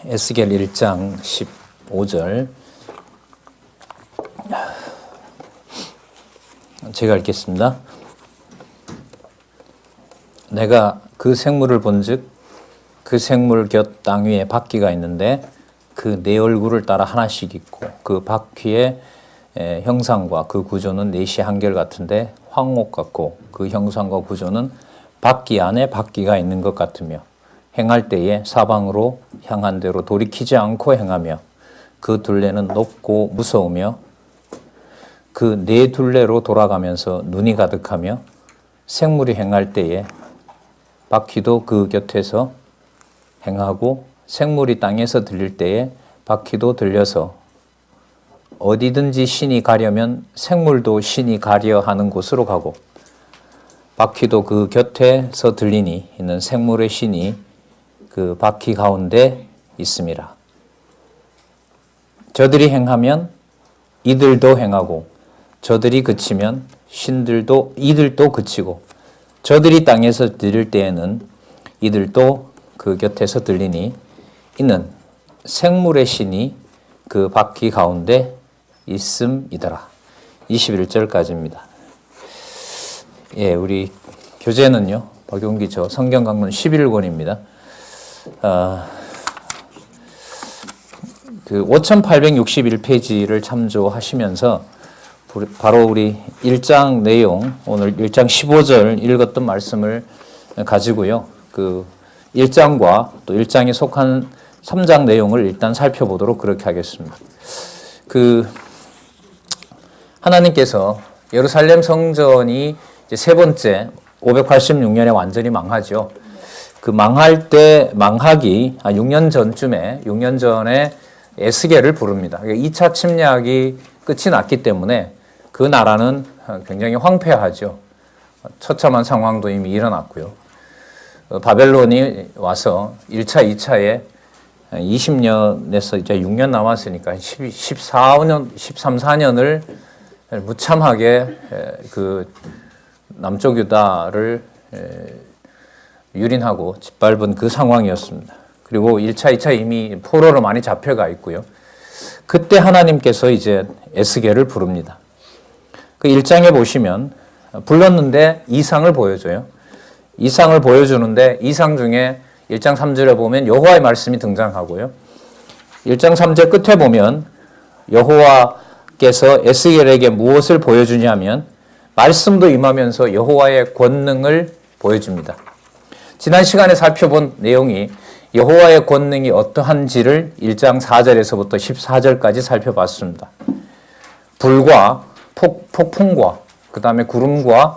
에스겔 1장 15절 제가 읽겠습니다. 내가 그 생물을 본즉 그 생물 곁 땅 위에 바퀴가 있는데 그 네 얼굴을 따라 하나씩 있고 그 바퀴의 형상과 그 구조는 넷이 한결 같은데 황옥 같고 그 형상과 구조는 바퀴 안에 바퀴가 있는 것 같으며 행할 때에 사방으로 향한 대로 돌이키지 않고 행하며 그 둘레는 높고 무서우며 그 네 둘레로 돌아가면서 눈이 가득하며 생물이 행할 때에 바퀴도 그 곁에서 행하고 생물이 땅에서 들릴 때에 바퀴도 들려서 어디든지 신이 가려면 생물도 신이 가려 하는 곳으로 가고 바퀴도 그 곁에서 들리니 이는 생물의 신이 그 바퀴 가운데 있음이라. 저들이 행하면 이들도 행하고 저들이 그치면 이들도 그치고 저들이 땅에서 들릴 때에는 이들도 그 곁에서 들리니 이는 생물의 신이 그 바퀴 가운데 있음이더라. 21절까지입니다. 예, 우리 교재는요, 박용기 저 성경 강론 11권입니다. 그 5861페이지를 참조하시면서 바로 우리 1장 내용, 오늘 1장 15절 읽었던 말씀을 가지고요. 그 1장과 또 1장에 속한 3장 내용을 일단 살펴보도록 그렇게 하겠습니다. 그 하나님께서 예루살렘 성전이 이제 세 번째 586년에 완전히 망하죠. 그 망할 때 망하기 6년 전쯤에 6년 전에 에스겔을 부릅니다. 2차 침략이 끝이 났기 때문에 그 나라는 굉장히 황폐하죠. 처참한 상황도 이미 일어났고요. 바벨론이 와서 1차, 2차에 20년에서 이제 6년 남았으니까 13, 14년을 무참하게 그 남쪽 유다를 유린하고 짓밟은 그 상황이었습니다. 그리고 1차, 2차 이미 포로로 많이 잡혀가 있고요. 그때 하나님께서 이제 에스겔을 부릅니다. 그 1장에 보시면 불렀는데 이상을 보여줘요. 이상을 보여주는데 이상 중에 1장 3절에 보면 여호와의 말씀이 등장하고요. 1장 3절 끝에 보면 여호와께서 에스겔에게 무엇을 보여주냐면 말씀도 임하면서 여호와의 권능을 보여줍니다. 지난 시간에 살펴본 내용이 여호와의 권능이 어떠한지를 1장 4절에서부터 14절까지 살펴봤습니다. 불과 폭풍과 그 다음에 구름과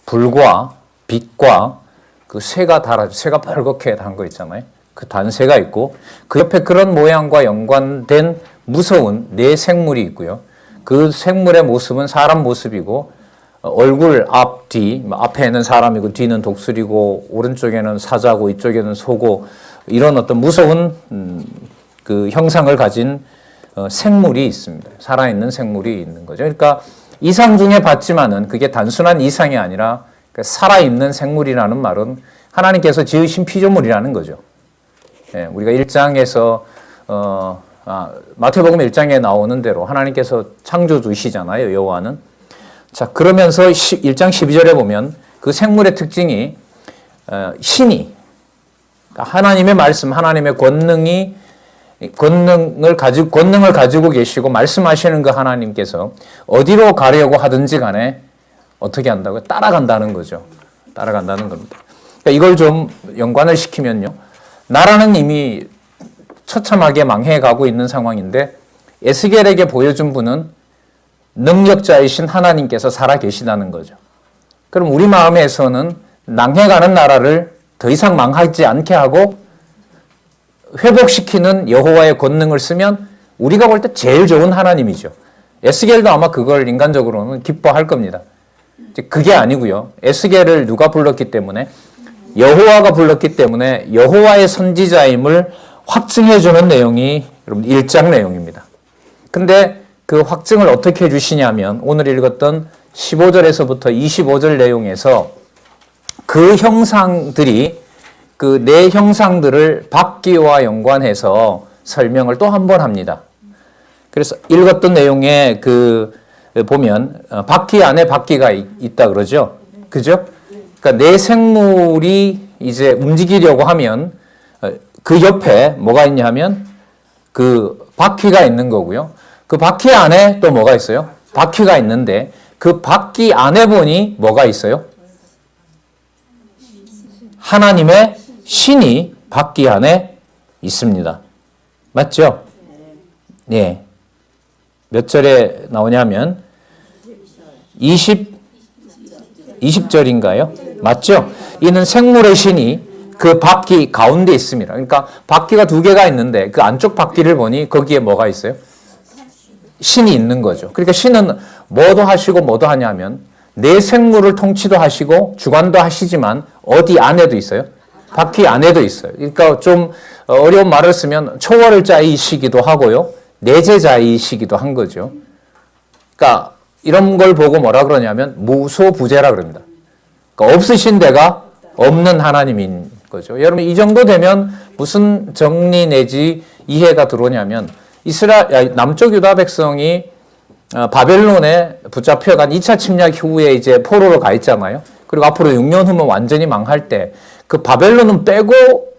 불과 빛과 그 쇠가 벌겋게 단 거 있잖아요. 그 단쇠가 있고 그 옆에 그런 모양과 연관된 무서운 네 생물이 있고요. 그 생물의 모습은 사람 모습이고 얼굴 앞, 뒤, 앞에는 사람이고 뒤는 독수리고 오른쪽에는 사자고 이쪽에는 소고 이런 어떤 무서운 그 형상을 가진 생물이 있습니다. 살아있는 생물이 있는 거죠. 그러니까 이상 중에 봤지만은 그게 단순한 이상이 아니라 살아있는 생물이라는 말은 하나님께서 지으신 피조물이라는 거죠. 예, 우리가 1장에서 마태복음 1장에 나오는 대로 하나님께서 창조주시잖아요. 여호와는. 자, 그러면서 1장 12절에 보면 그 생물의 특징이 신이 하나님의 말씀, 하나님의 권능을 가지고 계시고 말씀하시는 그 하나님께서 어디로 가려고 하든지 간에 어떻게 한다고요? 따라간다는 거죠. 따라간다는 겁니다. 그러니까 이걸 좀 연관을 시키면요. 나라는 이미 처참하게 망해가고 있는 상황인데 에스겔에게 보여준 분은 능력자이신 하나님께서 살아계시다는 거죠. 그럼 우리 마음에서는 망해가는 나라를 더 이상 망하지 않게 하고 회복시키는 여호와의 권능을 쓰면 우리가 볼 때 제일 좋은 하나님이죠. 에스겔도 아마 그걸 인간적으로는 기뻐할 겁니다. 그게 아니고요. 에스겔을 누가 불렀기 때문에 여호와가 불렀기 때문에 여호와의 선지자임을 확증해주는 내용이 여러분 1장 내용입니다. 근데 그 확증을 어떻게 해주시냐면 오늘 읽었던 15절에서부터 25절 내용에서 그 형상들이 그 네 형상들을 바퀴와 연관해서 설명을 또 한 번 합니다. 그래서 읽었던 내용에 보면 바퀴 안에 바퀴가 있다 그러죠. 그죠? 그러니까 내 생물이 이제 움직이려고 하면 그 옆에 뭐가 있냐 하면 그 바퀴가 있는 거고요. 그 바퀴 안에 또 뭐가 있어요? 바퀴가 있는데 그 바퀴 안에 보니 뭐가 있어요? 하나님의 신이 바퀴 안에 있습니다. 맞죠? 네. 몇 절에 나오냐면 20절인가요? 맞죠? 이는 생물의 신이 그 바퀴 가운데 있습니다. 그러니까 바퀴가 두 개가 있는데 그 안쪽 바퀴를 보니 거기에 뭐가 있어요? 신이 있는 거죠. 그러니까 신은 뭐도 하시고 뭐도 하냐면 내 생물을 통치도 하시고 주관도 하시지만 어디 안에도 있어요? 바퀴 안에도 있어요. 그러니까 좀 어려운 말을 쓰면 초월을 자이시기도 하고요. 내재자이시기도 한 거죠. 그러니까 이런 걸 보고 뭐라 그러냐면 무소부재라 그럽니다. 그러니까 없으신 데가 없는 하나님인 거죠. 여러분 이 정도 되면 무슨 정리 내지 이해가 들어오냐면 남쪽 유다 백성이 바벨론에 붙잡혀간 2차 침략 후에 이제 포로로 가 있잖아요. 그리고 앞으로 6년 후면 완전히 망할 때 그 바벨론은 빼고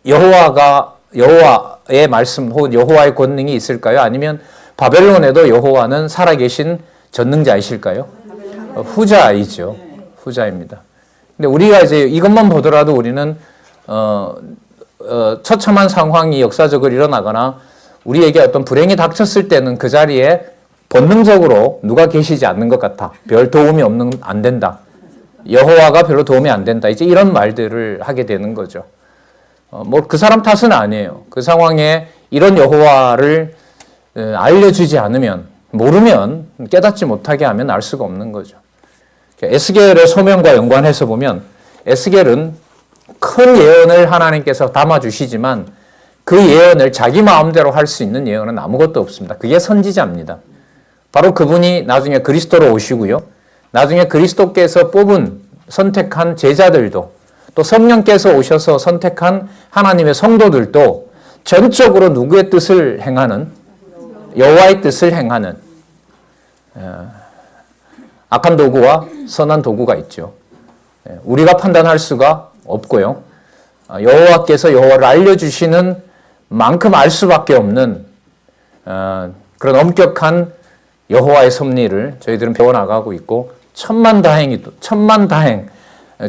여호와의 말씀 혹은 여호와의 권능이 있을까요? 아니면 바벨론에도 여호와는 살아계신 전능자이실까요? 후자이죠. 후자입니다. 근데 우리가 이제 이것만 보더라도 우리는 처참한 상황이 역사적으로 일어나거나 우리에게 어떤 불행이 닥쳤을 때는 그 자리에 본능적으로 누가 계시지 않는 것 같아. 별 도움이 안 된다. 여호와가 별로 도움이 안 된다. 이제 이런 말들을 하게 되는 거죠. 뭐 그 사람 탓은 아니에요. 그 상황에 이런 여호와를 알려주지 않으면, 모르면, 깨닫지 못하게 하면 알 수가 없는 거죠. 에스겔의 소명과 연관해서 보면 에스겔은 큰 예언을 하나님께서 담아주시지만 그 예언을 자기 마음대로 할 수 있는 예언은 아무것도 없습니다. 그게 선지자입니다. 바로 그분이 나중에 그리스도로 오시고요. 나중에 그리스도께서 선택한 제자들도 또 성령께서 오셔서 선택한 하나님의 성도들도 전적으로 누구의 뜻을 행하는, 여호와의 뜻을 행하는 악한 도구와 선한 도구가 있죠. 우리가 판단할 수가 없고요. 여호와께서 여호와를 알려주시는 만큼 알 수밖에 없는 그런 엄격한 여호와의 섭리를 저희들은 배워나가고 있고 천만다행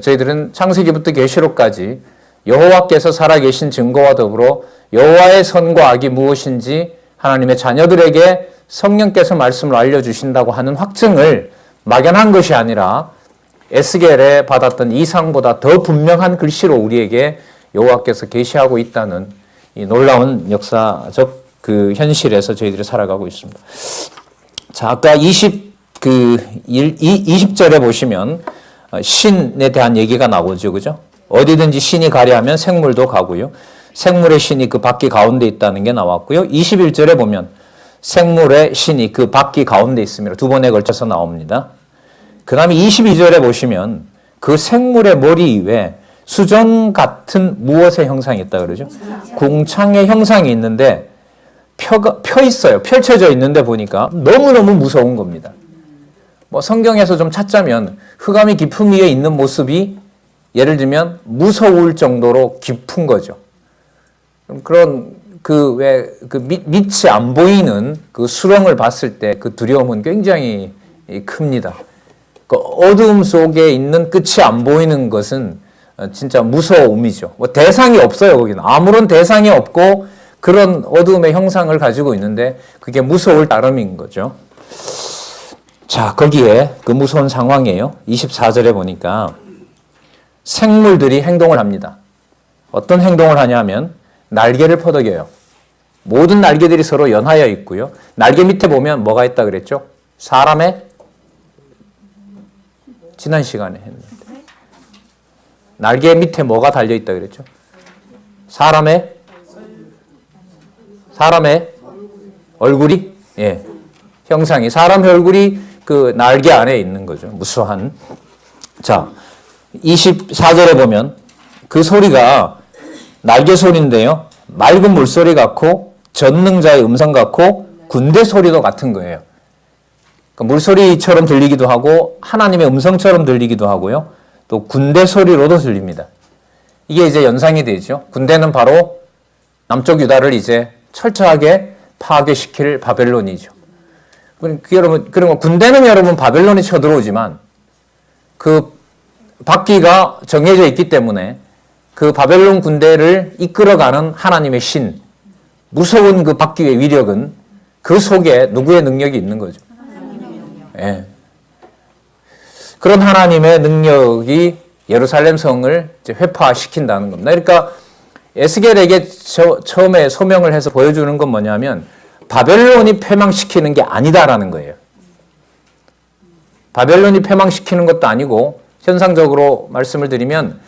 저희들은 창세기부터 계시록까지 여호와께서 살아계신 증거와 더불어 여호와의 선과 악이 무엇인지 하나님의 자녀들에게 성령께서 말씀을 알려주신다고 하는 확증을 막연한 것이 아니라 에스겔에 받았던 이상보다 더 분명한 글씨로 우리에게 여호와께서 계시하고 있다는 이 놀라운 역사적 그 현실에서 저희들이 살아가고 있습니다. 자, 아까 20절에 보시면 신에 대한 얘기가 나오죠. 그죠? 어디든지 신이 가려 하면 생물도 가고요. 생물의 신이 그 바퀴 가운데 있다는 게 나왔고요. 21절에 보면 생물의 신이 그 바퀴 가운데 있습니다. 두 번에 걸쳐서 나옵니다. 그 다음에 22절에 보시면 그 생물의 머리 위에 수정 같은 무엇의 형상이 있다 그러죠? 궁창의 형상이 있는데 펴 있어요. 펼쳐져 있는데 보니까 너무너무 무서운 겁니다. 뭐 성경에서 좀 찾자면 흑암이 깊음 위에 있는 모습이 예를 들면 무서울 정도로 깊은 거죠. 그런 밑이 안 보이는 그 수렁을 봤을 때 그 두려움은 굉장히 큽니다. 그 어두움 속에 있는 끝이 안 보이는 것은 진짜 무서움이죠. 뭐 대상이 없어요, 거기는. 아무런 대상이 없고 그런 어두움의 형상을 가지고 있는데 그게 무서울 따름인 거죠. 자, 거기에 그 무서운 상황이에요. 24절에 보니까 생물들이 행동을 합니다. 어떤 행동을 하냐면 날개를 퍼덕여요. 모든 날개들이 서로 연하여 있고요. 날개 밑에 보면 뭐가 있다 그랬죠? 사람의 지난 시간에 했는데 날개 밑에 뭐가 달려 있다 그랬죠? 사람의 얼굴이 형상이 사람 얼굴이 그 날개 안에 있는 거죠. 무수한. 자, 24절에 보면 그 소리가 날개 소리인데요. 맑은 물소리 같고 전능자의 음성 같고 군대 소리도 같은 거예요. 그러니까 물소리처럼 들리기도 하고 하나님의 음성처럼 들리기도 하고요. 또 군대 소리로도 들립니다. 이게 이제 연상이 되죠. 군대는 바로 남쪽 유다를 이제 철저하게 파괴시킬 바벨론이죠. 여러분, 그러면 군대는 여러분 바벨론이 쳐들어오지만 그 바퀴가 정해져 있기 때문에 그 바벨론 군대를 이끌어가는 하나님의 신, 무서운 그 바퀴의 위력은 그 속에 누구의 능력이 있는 거죠? 예. 그런 하나님의 능력이 예루살렘 성을 이제 회파시킨다는 겁니다. 그러니까 에스겔에게 처음에 소명을 해서 보여주는 건 뭐냐면 바벨론이 패망시키는 게 아니다라는 거예요. 바벨론이 패망시키는 것도 아니고 현상적으로 말씀을 드리면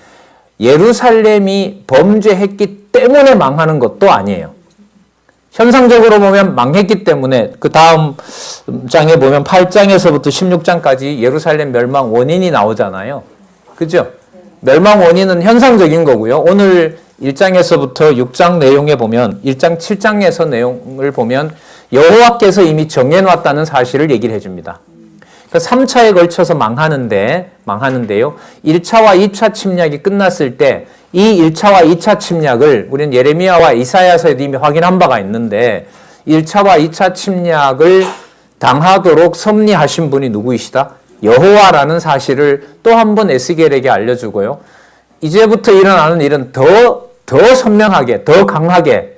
예루살렘이 범죄했기 때문에 망하는 것도 아니에요. 현상적으로 보면 망했기 때문에 그 다음 장에 보면 8장에서부터 16장까지 예루살렘 멸망 원인이 나오잖아요. 그죠? 멸망 원인은 현상적인 거고요. 오늘 1장에서부터 6장 내용에 보면 1장 7장에서 내용을 보면 여호와께서 이미 정해놨다는 사실을 얘기를 해줍니다. 3차에 걸쳐서 망하는데요. 1차와 2차 침략이 끝났을 때 이 1차와 2차 침략을 우리는 예레미야와 이사야서에도 이미 확인한 바가 있는데 1차와 2차 침략을 당하도록 섭리하신 분이 누구이시다? 여호와라는 사실을 또 한 번 에스겔에게 알려주고요. 이제부터 일어나는 일은 더 선명하게, 더 강하게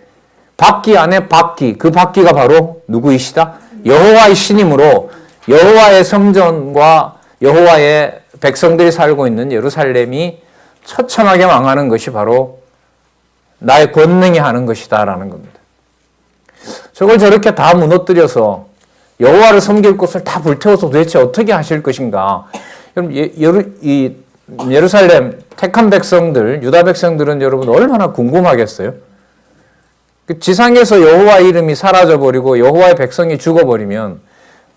바퀴 안에 바퀴, 그 바퀴가 바로 누구이시다? 여호와의 신임으로 여호와의 성전과 여호와의 백성들이 살고 있는 예루살렘이 처참하게 망하는 것이 바로 나의 권능이 하는 것이다라는 겁니다. 저걸 저렇게 다 무너뜨려서 여호와를 섬길 곳을 다 불태워서 도대체 어떻게 하실 것인가? 여러분, 예루살렘 택한 백성들, 유다 백성들은 여러분 얼마나 궁금하겠어요? 지상에서 여호와 이름이 사라져버리고 여호와의 백성이 죽어버리면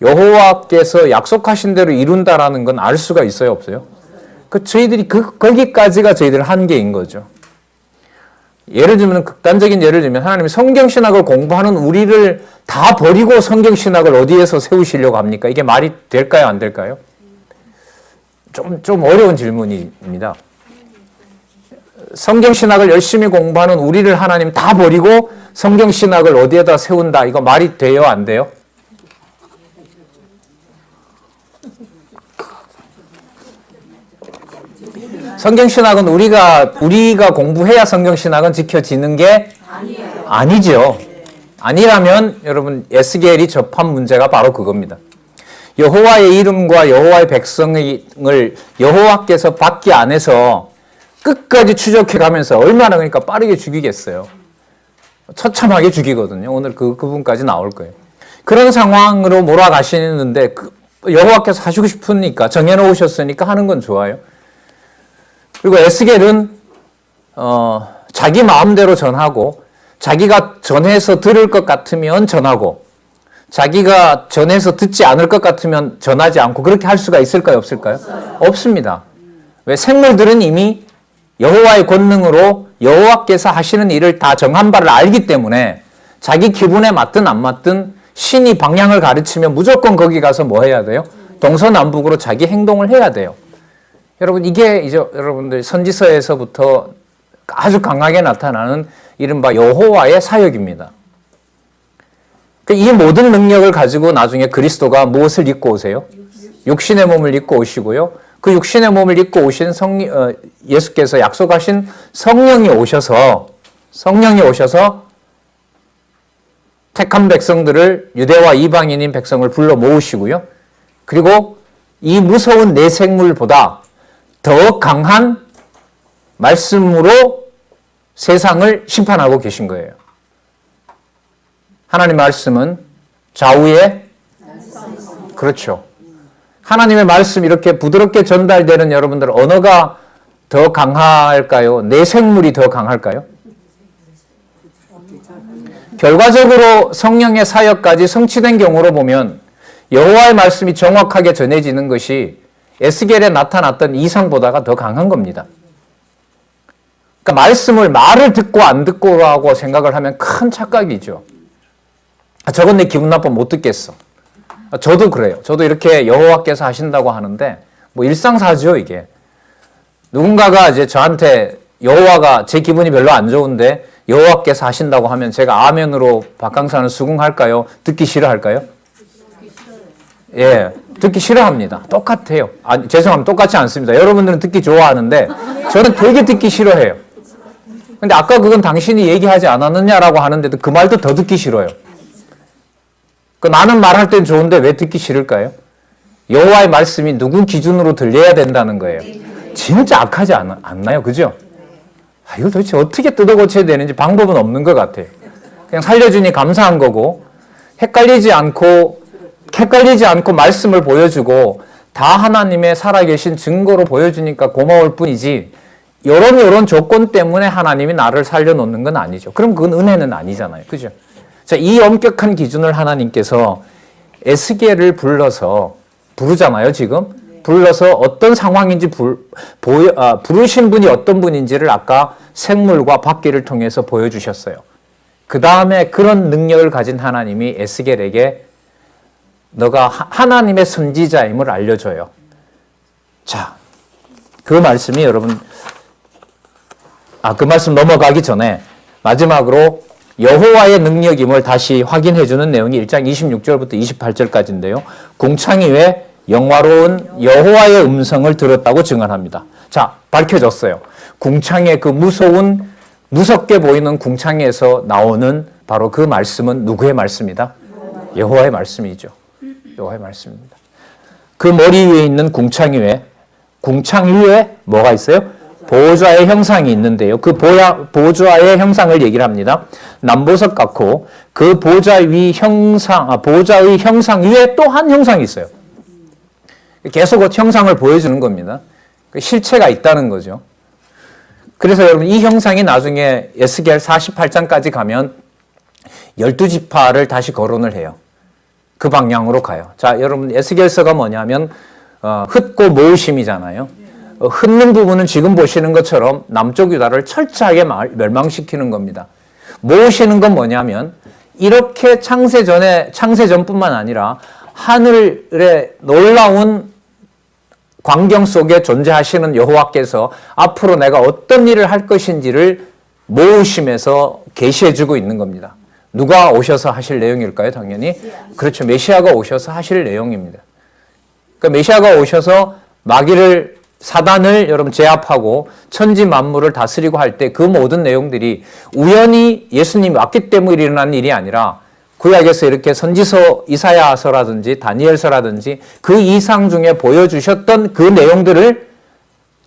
여호와께서 약속하신 대로 이룬다라는 건 알 수가 있어요, 없어요? 저희들이 거기까지가 저희들 한계인 거죠. 예를 들면, 극단적인 예를 들면, 하나님이 성경신학을 공부하는 우리를 다 버리고 성경신학을 어디에서 세우시려고 합니까? 이게 말이 될까요, 안 될까요? 좀 어려운 질문입니다. 성경신학을 열심히 공부하는 우리를 하나님 다 버리고 성경신학을 어디에다 세운다. 이거 말이 돼요, 안 돼요? 성경신학은 우리가 공부해야 성경신학은 지켜지는 게 아니죠. 아니라면 여러분 에스겔이 접한 문제가 바로 그겁니다. 여호와의 이름과 여호와의 백성을 여호와께서 바퀴 안에서 끝까지 추적해 가면서 얼마나 그러니까 빠르게 죽이겠어요. 처참하게 죽이거든요. 오늘 그 부분까지 나올 거예요. 그런 상황으로 몰아가시는데 여호와께서 하시고 싶으니까 정해놓으셨으니까 하는 건 좋아요. 그리고 에스겔은 자기 마음대로 전하고 자기가 전해서 들을 것 같으면 전하고 자기가 전해서 듣지 않을 것 같으면 전하지 않고 그렇게 할 수가 있을까요? 없을까요? 없습니다. 왜? 생물들은 이미 여호와의 권능으로 여호와께서 하시는 일을 다 정한 바를 알기 때문에 자기 기분에 맞든 안 맞든 신이 방향을 가르치면 무조건 거기 가서 뭐 해야 돼요? 동서남북으로 자기 행동을 해야 돼요. 여러분 이게 이제 여러분들 선지서에서부터 아주 강하게 나타나는 이른바 여호와의 사역입니다. 이 모든 능력을 가지고 나중에 그리스도가 무엇을 입고 오세요? 육신의 몸을 입고 오시고요. 그 육신의 몸을 입고 오신 예수께서 약속하신 성령이 오셔서 택한 백성들을 유대와 이방인인 백성을 불러 모으시고요. 그리고 이 무서운 내 생물보다 더 강한 말씀으로 세상을 심판하고 계신 거예요. 하나님의 말씀은 좌우에 그렇죠. 하나님의 말씀 이렇게 부드럽게 전달되는 여러분들 언어가 더 강할까요? 내 생물이 더 강할까요? 결과적으로 성령의 사역까지 성취된 경우로 보면 여호와의 말씀이 정확하게 전해지는 것이 에스겔에 나타났던 이상보다가 더 강한 겁니다. 그러니까 말씀을 말을 듣고 안 듣고라고 생각을 하면 큰 착각이죠. 저건 내 기분 나빠 못 듣겠어. 저도 그래요. 저도 이렇게 여호와께서 하신다고 하는데 뭐 일상사죠 이게. 누군가가 이제 저한테 여호와가 제 기분이 별로 안 좋은데 여호와께서 하신다고 하면 제가 아멘으로 박강산을 수긍할까요? 듣기 싫어할까요? 예, 듣기 싫어합니다. 똑같아요. 죄송합니다. 똑같지 않습니다. 여러분들은 듣기 좋아하는데 저는 되게 듣기 싫어해요. 근데 아까 그건 당신이 얘기하지 않았느냐라고 하는데도 그 말도 더 듣기 싫어요. 나는 말할 땐 좋은데 왜 듣기 싫을까요? 여호와의 말씀이 누군 기준으로 들려야 된다는 거예요. 진짜 악하지 않나요? 그죠? 이걸 도대체 어떻게 뜯어 고쳐야 되는지 방법은 없는 것 같아요. 그냥 살려주니 감사한 거고 헷갈리지 않고 말씀을 보여주고 다 하나님의 살아계신 증거로 보여주니까 고마울 뿐이지 이런 조건 때문에 하나님이 나를 살려놓는 건 아니죠. 그럼 그건 은혜는 아니잖아요. 그죠? 자, 이 엄격한 기준을 하나님께서 에스겔을 부르잖아요, 지금. 불러서 어떤 상황인지 부르신 분이 어떤 분인지를 아까 생물과 바퀴를 통해서 보여주셨어요. 그 다음에 그런 능력을 가진 하나님이 에스겔에게 너가 하나님의 선지자임을 알려줘요. 자, 그 말씀이 여러분, 그 말씀 넘어가기 전에 마지막으로 여호와의 능력임을 다시 확인해주는 내용이 1장 26절부터 28절까지인데요. 궁창이 왜 영화로운 여호와의 음성을 들었다고 증언합니다. 자, 밝혀졌어요. 궁창의 그 무섭게 보이는 궁창에서 나오는 바로 그 말씀은 누구의 말씀이다? 여호와의 말씀이죠. 여호와의 말씀입니다. 그 머리 위에 있는 궁창 위에 뭐가 있어요? 보좌의 형상이 있는데요. 그 보좌의 형상을 얘기를 합니다. 남보석 같고 그 보좌의 형상 위에 또 한 형상이 있어요. 계속 그 형상을 보여주는 겁니다. 실체가 있다는 거죠. 그래서 여러분 이 형상이 나중에 에스겔 48장까지 가면 12지파를 다시 거론을 해요. 그 방향으로 가요. 자, 여러분 에스겔서가 뭐냐면 흩고 모으심이잖아요. 흩는 부분은 지금 보시는 것처럼 남쪽 유다를 철저하게 멸망시키는 겁니다. 모으시는 건 뭐냐면 이렇게 창세전뿐만 아니라 하늘의 놀라운 광경 속에 존재하시는 여호와께서 앞으로 내가 어떤 일을 할 것인지를 모으심에서 계시해주고 있는 겁니다. 누가 오셔서 하실 내용일까요? 당연히. 그렇죠. 메시아가 오셔서 하실 내용입니다. 그러니까 메시아가 오셔서 사단을 여러분 제압하고 천지 만물을 다스리고 할 때 그 모든 내용들이 우연히 예수님이 왔기 때문에 일어난 일이 아니라 구약에서 이렇게 선지서 이사야서라든지 다니엘서라든지 그 이상 중에 보여주셨던 그 내용들을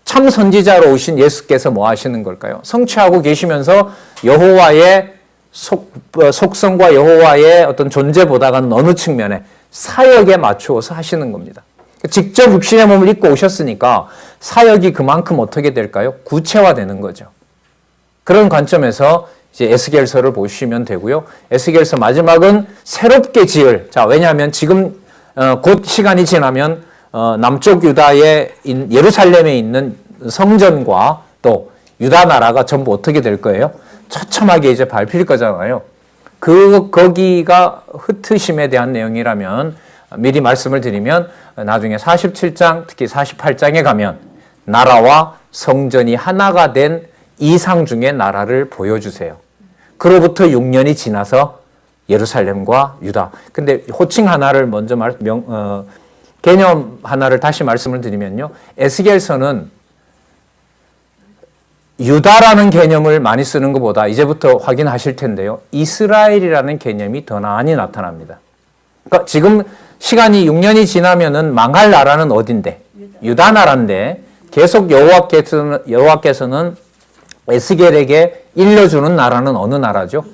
참 선지자로 오신 예수께서 뭐 하시는 걸까요? 성취하고 계시면서 여호와의 속성과 여호와의 어떤 존재보다는 어느 측면에 사역에 맞추어서 하시는 겁니다. 직접 육신의 몸을 입고 오셨으니까 사역이 그만큼 어떻게 될까요? 구체화되는 거죠. 그런 관점에서 이제 에스겔서를 보시면 되고요. 에스겔서 마지막은 새롭게 자, 왜냐하면 지금 곧 시간이 지나면 남쪽 유다의 예루살렘에 있는 성전과 또 유다 나라가 전부 어떻게 될 거예요? 처참하게 이제 밟힐 거잖아요. 거기가 흩으심에 대한 내용이라면 미리 말씀을 드리면 나중에 47장 특히 48장에 가면 나라와 성전이 하나가 된 이상 중의 나라를 보여주세요. 그로부터 6년이 지나서 예루살렘과 유다. 근데 호칭 하나를 먼저 개념 하나를 다시 말씀을 드리면요. 에스겔서는 유다라는 개념을 많이 쓰는 것보다 이제부터 확인하실 텐데요. 이스라엘이라는 개념이 더 많이 나타납니다. 그러니까 지금 시간이 6년이 지나면은 망할 나라는 어딘데? 유다 나라인데 계속 여호와께서는 에스겔에게 일러주는 나라는 어느 나라죠?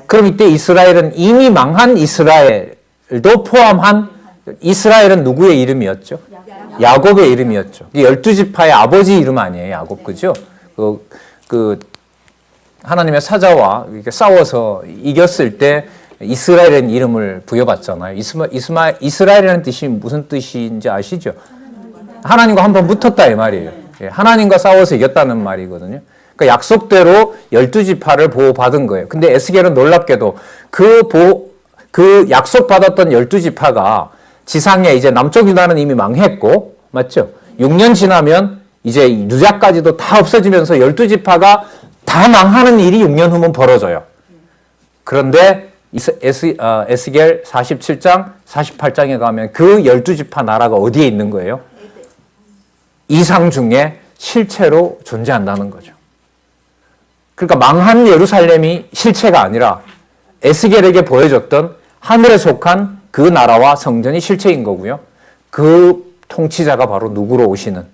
그럼 이때 이스라엘은 이미 망한 이스라엘도 포함한 이스라엘은 누구의 이름이었죠? 야곱의 이름이었죠. 12지파의 아버지 이름 아니에요, 야곱, 그죠? 하나님의 사자와 이렇게 싸워서 이겼을 때 이스라엘이라는 이름을 부여받잖아요. 이스라엘이라는 뜻이 무슨 뜻인지 아시죠? 하나님과 한번 붙었다 이 말이에요. 하나님과 싸워서 이겼다는 말이거든요. 그러니까 약속대로 12지파를 보호받은 거예요. 근데 에스겔은 놀랍게도 그 그 약속받았던 12지파가 지상에 이제 남쪽 유다는 이미 망했고, 맞죠? 6년 지나면 이제 유다까지도 다 없어지면서 12지파가 다 망하는 일이 6년 후면 벌어져요. 그런데 에스겔 47장, 48장에 가면 그 12지파 나라가 어디에 있는 거예요? 이상 중에 실체로 존재한다는 거죠. 그러니까 망한 예루살렘이 실체가 아니라 에스겔에게 보여줬던 하늘에 속한 그 나라와 성전이 실체인 거고요. 그 통치자가 바로 누구로 오시는?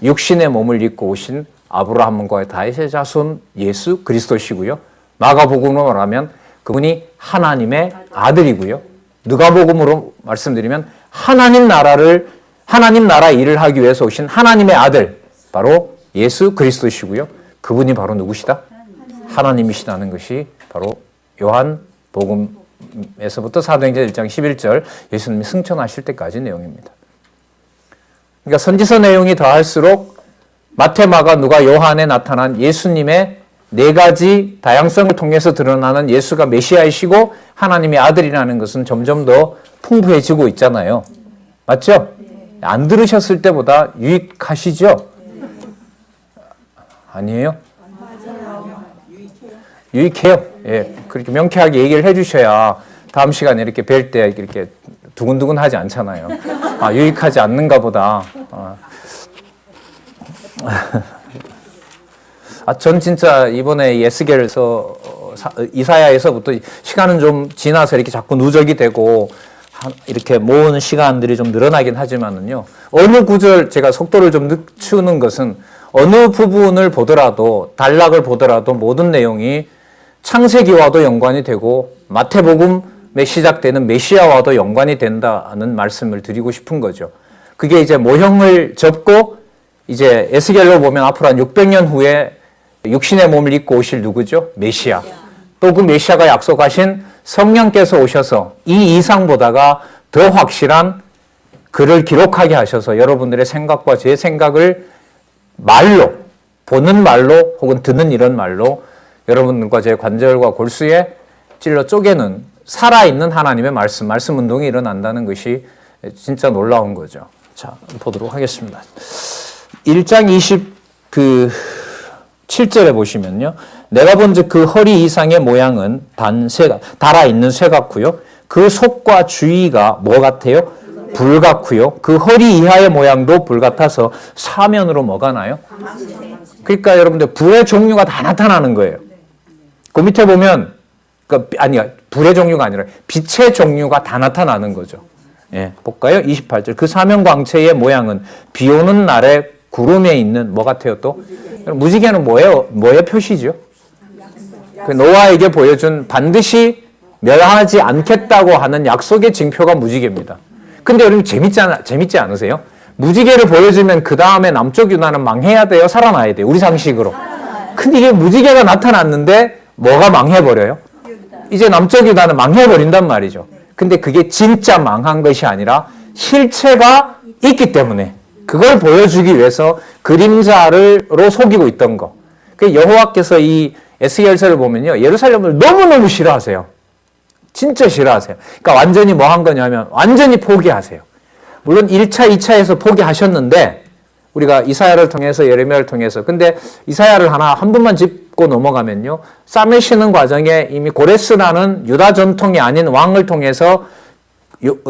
육신의 몸을 입고 오신 아브라함과 다윗의 자손 예수 그리스도시고요. 마가복음으로 말하면 그분이 하나님의 아들이고요. 누가복음으로 말씀드리면 하나님 나라 일을 하기 위해서 오신 하나님의 아들, 바로 예수 그리스도시고요. 그분이 바로 누구시다? 하나님이시다는 것이 바로 요한복음에서부터 사도행전 1장 11절 예수님이 승천하실 때까지 내용입니다. 그러니까 선지서 내용이 더할수록 마태, 마가, 누가, 요한에 나타난 예수님의 네 가지 다양성을 통해서 드러나는 예수가 메시아이시고 하나님의 아들이라는 것은 점점 더 풍부해지고 있잖아요. 맞죠? 안 들으셨을 때보다 유익하시죠? 아니에요? 유익해요. 예, 그렇게 명쾌하게 얘기를 해주셔야 다음 시간에 이렇게 뵐 때 이렇게 두근두근 하지 않잖아요. 아, 유익하지 않는가 보다. 전 진짜 이번에 에스겔에서 이사야에서부터 시간은 좀 지나서 이렇게 자꾸 누적이 되고 이렇게 모으는 시간들이 좀 늘어나긴 하지만은요. 어느 구절 제가 속도를 좀 늦추는 것은 어느 부분을 보더라도 단락을 보더라도 모든 내용이 창세기와도 연관이 되고 마태복음에 시작되는 메시아와도 연관이 된다는 말씀을 드리고 싶은 거죠. 그게 이제 모형을 접고 이제 에스겔로 보면 앞으로 한 600년 후에 육신의 몸을 입고 오실 누구죠? 메시아. 또 그 메시아가 약속하신 성령께서 오셔서 이 이상보다가 더 확실한 글을 기록하게 하셔서 여러분들의 생각과 제 생각을 말로, 보는 말로 혹은 듣는 이런 말로 여러분과 제 관절과 골수에 찔러 쪼개는 살아있는 하나님의 말씀 운동이 일어난다는 것이 진짜 놀라운 거죠. 자, 보도록 하겠습니다. 1장 27절에 보시면요. 내가 본즉 그 허리 이상의 모양은 달아있는 쇠 같고요. 그 속과 주위가 뭐 같아요? 불 같고요. 그 허리 이하의 모양도 불 같아서 사면으로 뭐가 나요? 그러니까 여러분들 불의 종류가 다 나타나는 거예요. 그 밑에 보면 불의 종류가 아니라 빛의 종류가 다 나타나는 거죠. 예, 볼까요? 28절. 그 사면 광채의 모양은 비 오는 날에 구름에 있는 뭐 같아요 또? 무지개는 뭐의 표시죠? 그 노아에게 보여준 반드시 멸하지 않겠다고 하는 약속의 징표가 무지개입니다. 근데 여러분 재밌지 않으세요? 무지개를 보여주면 그 다음에 남쪽 유다는 망해야 돼요? 살아나야 돼요? 우리 상식으로. 근데 이게 무지개가 나타났는데 뭐가 망해버려요? 이제 남쪽 유다는 망해버린단 말이죠. 근데 그게 진짜 망한 것이 아니라 실체가 있기 때문에 그걸 보여주기 위해서 그림자로 속이고 있던 거. 그 여호와께서 이 에스겔서를 보면요. 예루살렘을 너무너무 싫어하세요. 진짜 싫어하세요. 그러니까 완전히 뭐 한 거냐면 완전히 포기하세요. 물론 1차, 2차에서 포기하셨는데 우리가 이사야를 통해서 예레미야를 통해서 근데 이사야를 한 번만 짚고 넘어가면요. 쌈을 쉬는 과정에 이미 고레스라는 유다 전통이 아닌 왕을 통해서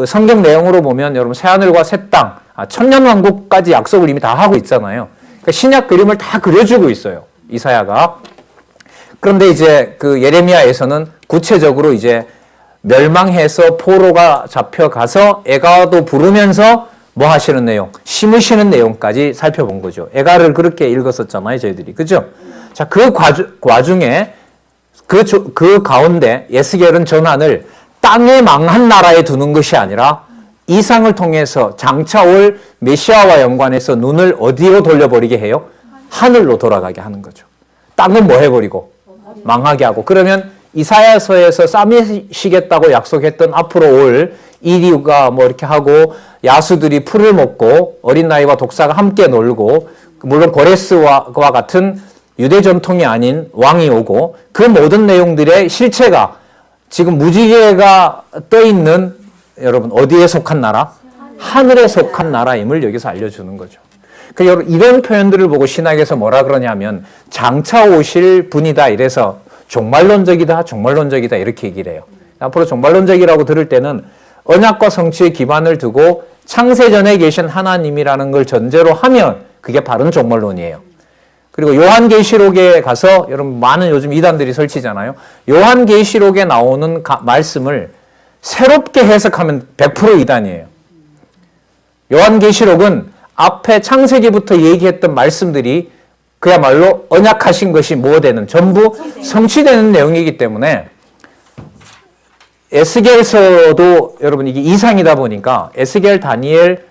성경 내용으로 보면 여러분 새하늘과 새 땅, 천년왕국까지 약속을 이미 다 하고 있잖아요. 그러니까 신약 그림을 다 그려주고 있어요. 이사야가. 그런데 이제 그 예레미야에서는 구체적으로 이제 멸망해서 포로가 잡혀가서 애가도 부르면서 뭐 하시는 내용? 심으시는 내용까지 살펴본 거죠. 애가를 그렇게 읽었었잖아요, 저희들이. 그죠? 자, 그 과중에 그 가운데 에스겔은 전환을 땅에 망한 나라에 두는 것이 아니라 이상을 통해서 장차 올 메시아와 연관해서 눈을 어디로 돌려버리게 해요? 하늘로 돌아가게 하는 거죠. 땅은 뭐 해버리고? 망하게 하고. 그러면 이사야서에서 싸매시겠다고 약속했던 앞으로 올 이리가 뭐 이렇게 하고 야수들이 풀을 먹고 어린 나이와 독사가 함께 놀고 물론 고레스와 같은 유대 전통이 아닌 왕이 오고 그 모든 내용들의 실체가 지금 무지개가 떠 있는 여러분 어디에 속한 나라? 하늘에 속한 나라임을 여기서 알려주는 거죠. 여러분 이런 표현들을 보고 신학에서 뭐라 그러냐면 장차 오실 분이다 이래서 종말론적이다 이렇게 얘기를 해요. 앞으로 종말론적이라고 들을 때는 언약과 성취의 기반을 두고 창세전에 계신 하나님이라는 걸 전제로 하면 그게 바른 종말론이에요. 그리고 요한계시록에 가서 여러분 많은 요즘 이단들이 설치잖아요. 요한계시록에 나오는 말씀을 새롭게 해석하면 100% 이단이에요. 요한계시록은 앞에 창세기부터 얘기했던 말씀들이 그야말로 언약하신 것이 뭐 되는 전부 성취되는 내용이기 때문에 에스겔서도 여러분 이게 이상이다 보니까 에스겔, 다니엘,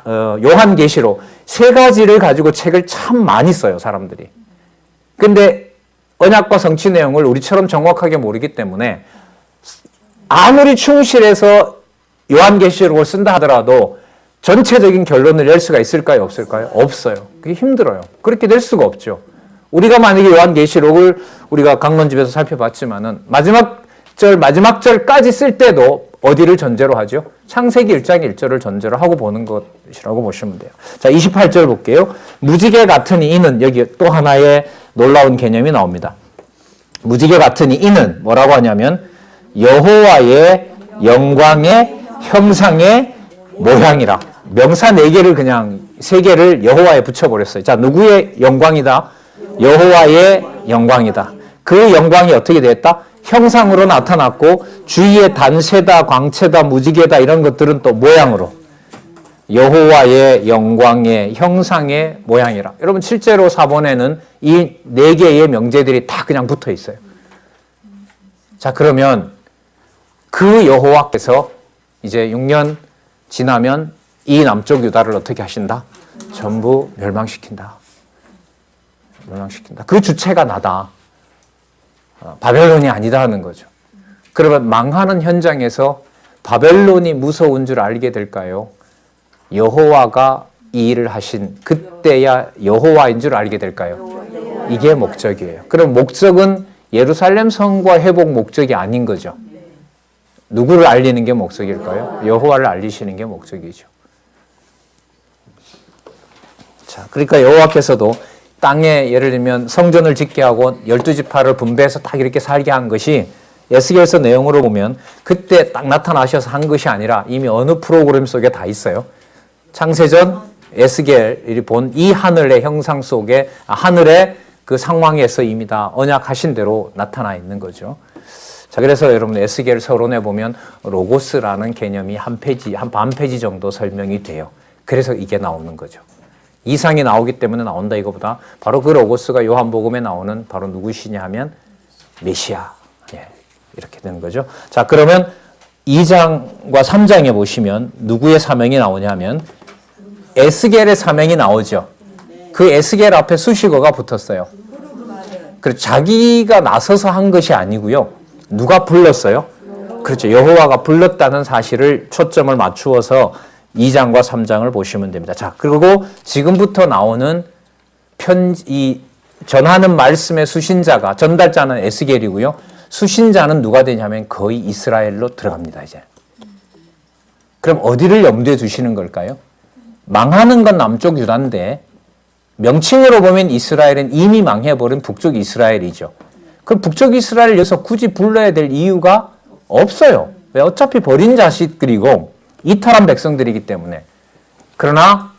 요한계시록 세 가지를 가지고 책을 참 많이 써요, 사람들이. 근데 언약과 성취 내용을 우리처럼 정확하게 모르기 때문에 아무리 충실해서 요한계시록을 쓴다 하더라도 전체적인 결론을 낼 수가 있을까요, 없을까요? 없어요. 그게 힘들어요. 그렇게 될 수가 없죠. 우리가 만약에 요한계시록을 우리가 강론집에서 살펴봤지만은 마지막 절까지 쓸 때도 어디를 전제로 하죠? 창세기 1장 1절을 전제로 하고 보는 것이라고 보시면 돼요. 자, 28절 볼게요. 무지개 같으니 이는 여기 또 하나의 놀라운 개념이 나옵니다. 무지개 같으니 이는 뭐라고 하냐면 여호와의 영광의 형상의 모양이라. 명사 4개를 그냥 3개를 여호와에 붙여버렸어요. 자, 누구의 영광이다? 여호와의 영광이다. 그 영광이 어떻게 됐다? 형상으로 나타났고 주위에 단세다, 광채다, 무지개다 이런 것들은 또 모양으로 여호와의 영광의 형상의 모양이라. 여러분 실제로 사본에는 이 4개의 명제들이 다 그냥 붙어 있어요. 자, 그러면 그 여호와께서 이제 6년 지나면 이 남쪽 유다를 어떻게 하신다? 전부 멸망시킨다. 그 주체가 나다. 바벨론이 아니다 하는 거죠. 그러면 망하는 현장에서 바벨론이 무서운 줄 알게 될까요? 여호와가 이 일을 하신 그때야 여호와인 줄 알게 될까요? 이게 목적이에요. 그럼 목적은 예루살렘 성과 회복 목적이 아닌 거죠. 누구를 알리는 게 목적일까요? 여호와를 알리시는 게 목적이죠. 자, 그러니까 여호와께서도 땅에 예를 들면 성전을 짓게 하고 12지파를 분배해서 딱 이렇게 살게 한 것이 에스겔서 내용으로 보면 그때 딱 나타나셔서 한 것이 아니라 이미 어느 프로그램 속에 다 있어요. 창세전 에스겔이 본 이 하늘의 형상 속에 하늘의 그 상황에서 이미 다 언약하신 대로 나타나 있는 거죠. 자, 그래서 여러분 에스겔 서론에 보면 로고스라는 개념이 한 반 페이지 정도 설명이 돼요. 그래서 이게 나오는 거죠. 이상이 나오기 때문에 나온다 이거보다 바로 그 로고스가 요한복음에 나오는 바로 누구시냐 하면 메시아. 예, 이렇게 되는 거죠. 자, 그러면 2장과 3장에 보시면 누구의 사명이 나오냐면 에스겔의 사명이 나오죠. 그 에스겔 앞에 수식어가 붙었어요. 그리고 자기가 나서서 한 것이 아니고요. 누가 불렀어요? 그렇죠. 여호와가 불렀다는 사실을 초점을 맞추어서 2장과 3장을 보시면 됩니다. 자, 그리고 지금부터 나오는 이 전하는 말씀의 수신자가, 전달자는 에스겔이고요. 수신자는 누가 되냐면 거의 이스라엘로 들어갑니다, 이제. 그럼 어디를 염두에 두시는 걸까요? 망하는 건 남쪽 유다인데, 명칭으로 보면 이스라엘은 이미 망해버린 북쪽 이스라엘이죠. 그럼 북쪽 이스라엘을 여기서 굳이 불러야 될 이유가 없어요. 왜? 어차피 버린 자식들이고, 이탈한 백성들이기 때문에. 그러나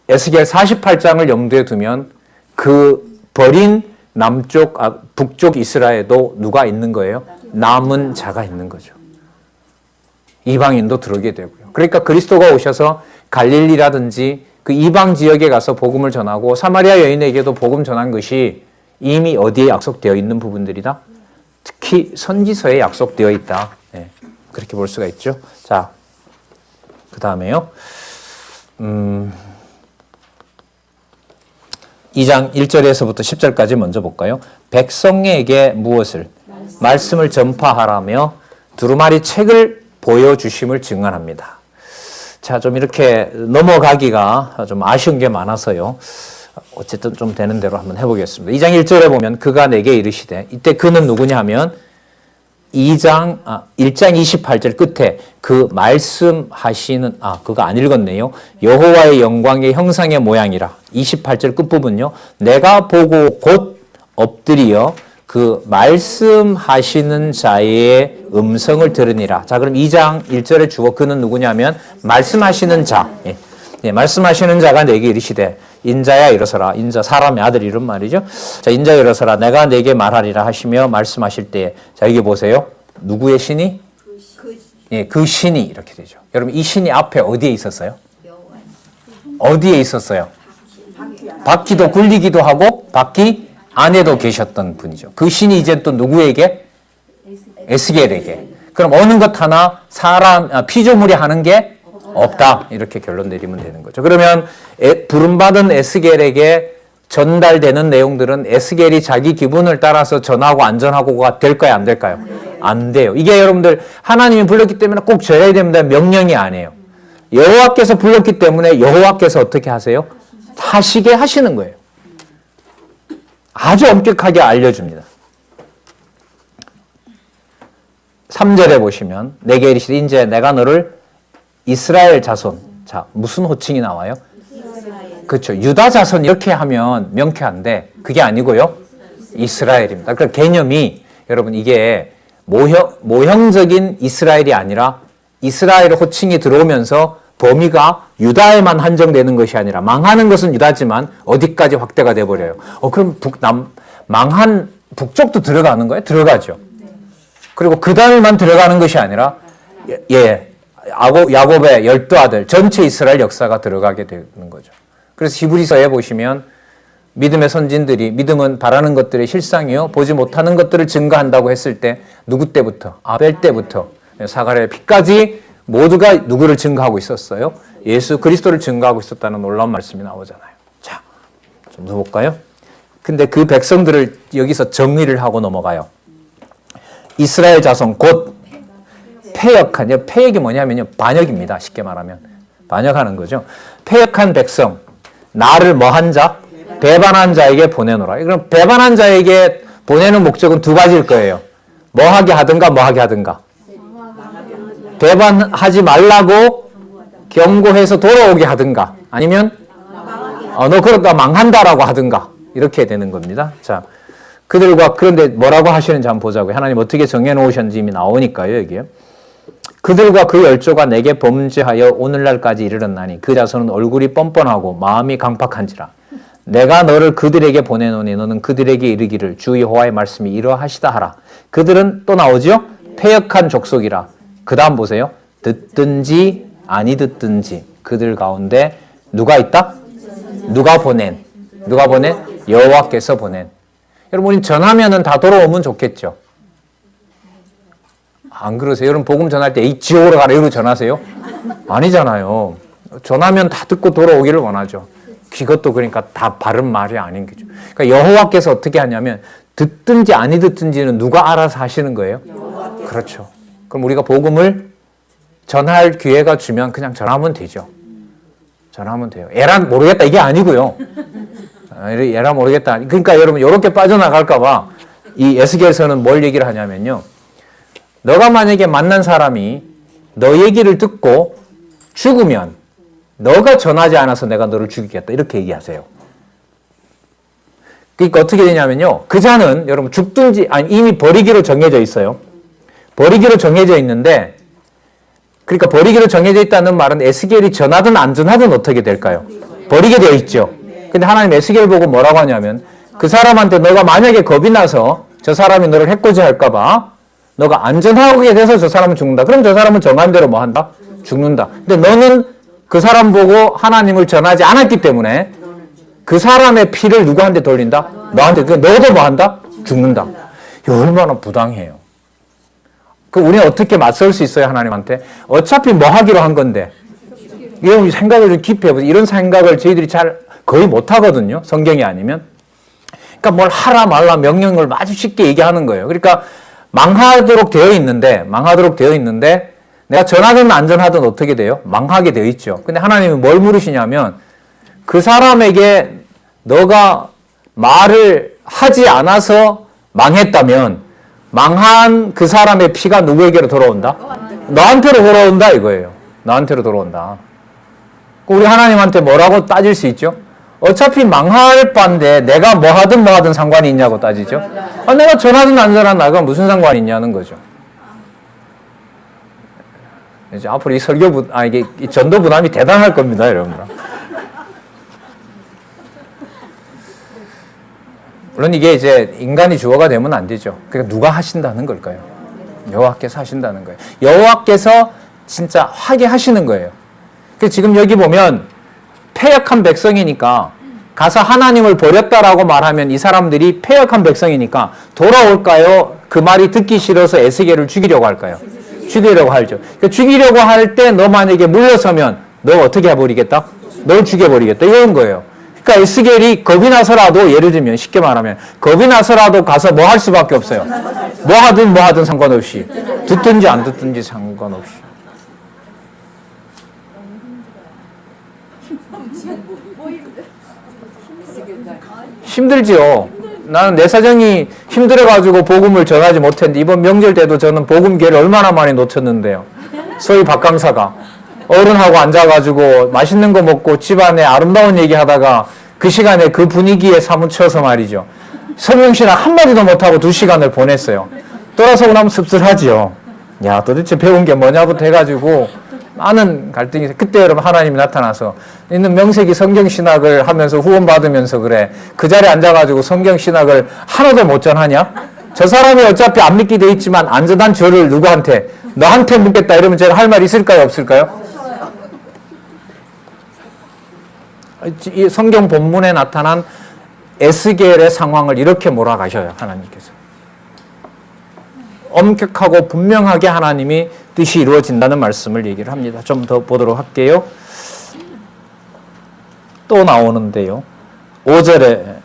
에스겔 48장을 염두에 두면 그 버린 북쪽 이스라엘에도 누가 있는 거예요? 남은 자가 있는 거죠. 이방인도 들어오게 되고요. 그러니까 그리스도가 오셔서 갈릴리라든지 그 이방 지역에 가서 복음을 전하고 사마리아 여인에게도 복음 전한 것이 이미 어디에 약속되어 있는 부분들이다? 특히 선지서에 약속되어 있다. 네, 그렇게 볼 수가 있죠. 자, 그 다음에요. 2장 1절에서부터 10절까지 먼저 볼까요? 백성에게 무엇을? 말씀을 전파하라며 두루마리 책을 보여주심을 증언합니다. 자, 좀 이렇게 넘어가기가 좀 아쉬운 게 많아서요. 어쨌든 좀 되는 대로 한번 해보겠습니다. 2장 1절에 보면 그가 내게 이르시되, 이때 그는 누구냐 하면 1장 28절 끝에 그 말씀하시는 그거 안 읽었네요. 여호와의 영광의 형상의 모양이라 28절 끝부분요. 내가 보고 곧 엎드리어 그 말씀하시는 자의 음성을 들으니라. 자, 그럼 2장 1절의 주어 그는 누구냐면 말씀하시는 자. 말씀하시는 자가 내게 이르시되 인자야 일어서라. 인자 사람의 아들 이런 말이죠. 자, 인자야 일어서라. 내가 내게 말하리라 하시며 말씀하실 때에 자, 여기 보세요. 누구의 신이? 그 신이 이렇게 되죠. 여러분 이 신이 앞에 어디에 있었어요? 어디에 있었어요? 바퀴도 굴리기도 하고 바퀴 안에도 계셨던 분이죠. 그 신이 이제 또 누구에게? 에스겔에게. 그럼 어느 것 하나 피조물이 하는 게 없다. 이렇게 결론 내리면 되는 거죠. 그러면 부름받은 에스겔에게 전달되는 내용들은 에스겔이 자기 기분을 따라서 전하고 안 전하고가 될까요? 안 될까요? 안 돼요. 이게 여러분들 하나님이 불렀기 때문에 꼭 져야 됩니다. 명령이 아니에요. 여호와께서 불렀기 때문에 여호와께서 어떻게 하세요? 하시게 하시는 거예요. 아주 엄격하게 알려줍니다. 3절에 보시면 내게 이르시되 인제 내가 너를 이스라엘 자손. 자, 무슨 호칭이 나와요? 그렇죠. 유다 자손 이렇게 하면 명쾌한데 그게 아니고요. 이스라엘입니다. 그러니까 개념이 여러분 이게 모형적인 이스라엘이 아니라 이스라엘 호칭이 들어오면서 범위가 유다에만 한정되는 것이 아니라 망하는 것은 유다지만 어디까지 확대가 돼버려요. 그럼 망한 북쪽도 들어가는 거예요? 들어가죠. 그리고 그 단위만 들어가는 것이 아니라 야곱의 12아들 전체 이스라엘 역사가 들어가게 되는 거죠. 그래서 히브리서에 보시면 믿음의 선진들이 믿음은 바라는 것들의 실상이요 보지 못하는 것들을 증거한다고 했을 때 누구 때부터? 아벨 때부터 사가랴의 피까지 모두가 누구를 증거하고 있었어요? 예수 그리스도를 증거하고 있었다는 놀라운 말씀이 나오잖아요. 자, 좀 더 볼까요? 근데 그 백성들을 여기서 정의를 하고 넘어가요. 이스라엘 자손 곧 패역한, 패역이 뭐냐면요 반역입니다. 쉽게 말하면 반역하는 거죠. 패역한 백성, 나를 뭐한 자? 배반한 자에게 보내노라. 그럼 배반한 자에게 보내는 목적은 두 가지일 거예요. 뭐 하게 하든가 뭐 하게 하든가. 배반하지 말라고 경고해서 돌아오게 하든가 아니면 너 그러다 망한다라고 하든가 이렇게 되는 겁니다. 자, 그런데 뭐라고 하시는지 한번 보자고요. 하나님 어떻게 정해놓으셨는지 이미 나오니까요. 여기에 그들과 그 열조가 내게 범죄하여 오늘날까지 이르렀나니 그 자손은 얼굴이 뻔뻔하고 마음이 강팍한지라 내가 너를 그들에게 보내노니 너는 그들에게 이르기를 주 여호와의 말씀이 이러하시다 하라. 그들은 또 나오죠. 패역한 족속이라. 그 다음 보세요. 듣든지 아니 듣든지 그들 가운데 누가 있다? 누가 보낸? 여호와께서 보낸. 여러분 우리 전하면은 다 돌아오면 좋겠죠. 안 그러세요? 여러분 복음 전할 때 지옥으로 가라 이러고 전하세요? 아니잖아요. 전하면 다 듣고 돌아오기를 원하죠. 그것도 그러니까 다 바른 말이 아닌 거죠. 그러니까 여호와께서 어떻게 하냐면 듣든지 아니 듣든지는 누가 알아서 하시는 거예요? 그렇죠. 그럼 우리가 복음을 전할 기회가 주면 그냥 전하면 되죠. 전하면 돼요. 에라 모르겠다 이게 아니고요. 에라 모르겠다. 그러니까 여러분 이렇게 빠져나갈까 봐 이 에스겔서는 뭘 얘기를 하냐면요. 너가 만약에 만난 사람이 너 얘기를 듣고 죽으면 너가 전하지 않아서 내가 너를 죽이겠다. 이렇게 얘기하세요. 그러니까 어떻게 되냐면요. 그 자는 여러분 죽든지 아니 이미 버리기로 정해져 있어요. 버리기로 정해져 있는데 그러니까 버리기로 정해져 있다는 말은 에스겔이 전하든 안 전하든 어떻게 될까요? 버리게 되어 있죠. 근데 하나님 에스겔 보고 뭐라고 하냐면 그 사람한테 너가 만약에 겁이 나서 저 사람이 너를 해코지 할까 봐 너가 안 전하게 돼서 저 사람은 죽는다. 그럼 저 사람은 정한 대로 뭐 한다? 죽는다. 근데 너는 그 사람 보고 하나님을 전하지 않았기 때문에 그 사람의 피를 누구한테 돌린다? 너한테. 너도 뭐 한다? 죽는다. 이거 얼마나 부당해요. 우리는 어떻게 맞설 수 있어요, 하나님한테? 어차피 뭐 하기로 한 건데. 이런 생각을 좀 깊이 해보세요. 이런 생각을 저희들이 거의 못 하거든요. 성경이 아니면. 그러니까 뭘 하라 말라 명령을 아주 쉽게 얘기하는 거예요. 그러니까 망하도록 되어 있는데 내가 전하든 안 전하든 어떻게 돼요? 망하게 되어 있죠. 근데 하나님은 뭘 물으시냐면 그 사람에게 너가 말을 하지 않아서 망했다면 망한 그 사람의 피가 누구에게로 돌아온다? 너한테로 돌아온다 이거예요. 너한테로 돌아온다. 우리 하나님한테 뭐라고 따질 수 있죠? 어차피 망할 바인데 내가 뭐 하든 상관이 있냐고 따지죠. 내가 전하든 안 전하든 나가 무슨 상관이 있냐는 거죠. 이제 앞으로 이 이게 이 전도 부담이 대단할 겁니다, 여러분. 물론 이게 이제 인간이 주어가 되면 안 되죠. 그러니까 누가 하신다는 걸까요? 여호와께서 하신다는 거예요. 여호와께서 진짜 하게 하시는 거예요. 그래서 지금 여기 보면 패역한 백성이니까 가서 하나님을 버렸다라고 말하면 이 사람들이 패역한 백성이니까 돌아올까요? 그 말이 듣기 싫어서 에스겔을 죽이려고 할까요? 죽이려고 하죠. 그러니까 죽이려고 할 때 너 만약에 물러서면 너 어떻게 해버리겠다? 널 죽여버리겠다. 이런 거예요. 그러니까 에스겔이 겁이 나서라도 예를 들면 쉽게 말하면 겁이 나서라도 가서 뭐 할 수밖에 없어요. 뭐 하든 상관없이 듣든지 안 듣든지 상관없이. 힘들지요. 나는 내 사정이 힘들어가지고 복음을 전하지 못했는데 이번 명절 때도 저는 복음 기회를 얼마나 많이 놓쳤는데요. 소위 박강사가 어른하고 앉아가지고 맛있는 거 먹고 집안에 아름다운 얘기하다가 그 시간에 그 분위기에 사무쳐서 말이죠. 성경신학 한마디도 못하고 2시간을 보냈어요. 돌아서고 나면 씁쓸하지요. 야, 도대체 배운 게 뭐냐부터 해가지고 많은 갈등이 있어요. 그때 여러분 하나님이 나타나서 있는 명색이 성경신학을 하면서 후원받으면서 그래. 그 자리에 앉아가지고 성경신학을 하나도 못 전하냐? 저 사람이 어차피 안 믿게 돼 있지만 안전한 저를 누구한테? 너한테 묻겠다 이러면 제가 할 말 있을까요? 없을까요? 이 성경 본문에 나타난 에스겔의 상황을 이렇게 몰아가셔요. 하나님께서. 엄격하고 분명하게 하나님이 뜻이 이루어진다는 말씀을 얘기를 합니다. 좀 더 보도록 할게요. 또 나오는데요. 5절에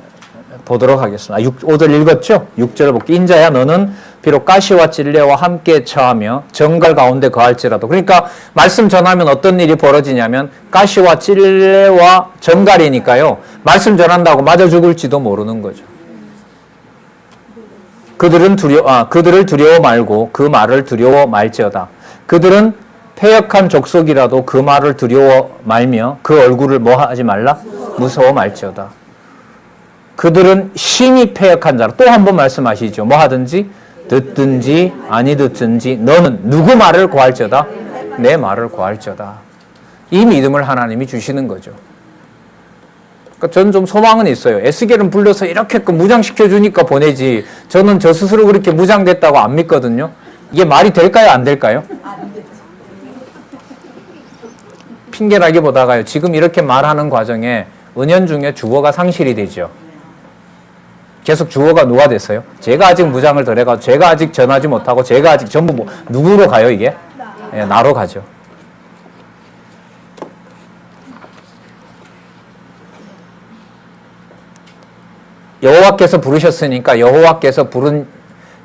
보도록 하겠습니다. 5절 읽었죠? 6절 볼게요. 인자야 너는 비록 가시와 찔레와 함께 처하며 정갈 가운데 거할지라도. 그러니까 말씀 전하면 어떤 일이 벌어지냐면 가시와 찔레와 정갈이니까요. 말씀 전한다고 맞아 죽을지도 모르는 거죠. 그들을 두려워 말고 그 말을 두려워 말지어다. 그들은 패역한 족속이라도 그 말을 두려워 말며 그 얼굴을 뭐 하지 말라? 무서워 말지어다. 그들은 심히 패역한 자라. 또 한 번 말씀하시죠. 뭐 하든지 듣든지 아니 듣든지 너는 누구 말을 고할지어다? 내 말을 고할지어다. 이 믿음을 하나님이 주시는 거죠. 그러니까 저는 좀 소망은 있어요. 에스겔은 불러서 이렇게 무장시켜주니까 보내지. 저는 저 스스로 그렇게 무장됐다고 안 믿거든요. 이게 말이 될까요? 안 될까요? 핑계라기보다가요. 지금 이렇게 말하는 과정에 은연중에 주어가 상실이 되죠. 계속 주어가 누가 됐어요? 제가 아직 무장을 덜 해가지고 제가 아직 전하지 못하고 제가 아직 전부 누구로 가요 이게? 예, 나로 가죠. 여호와께서 부르셨으니까 여호와께서 부른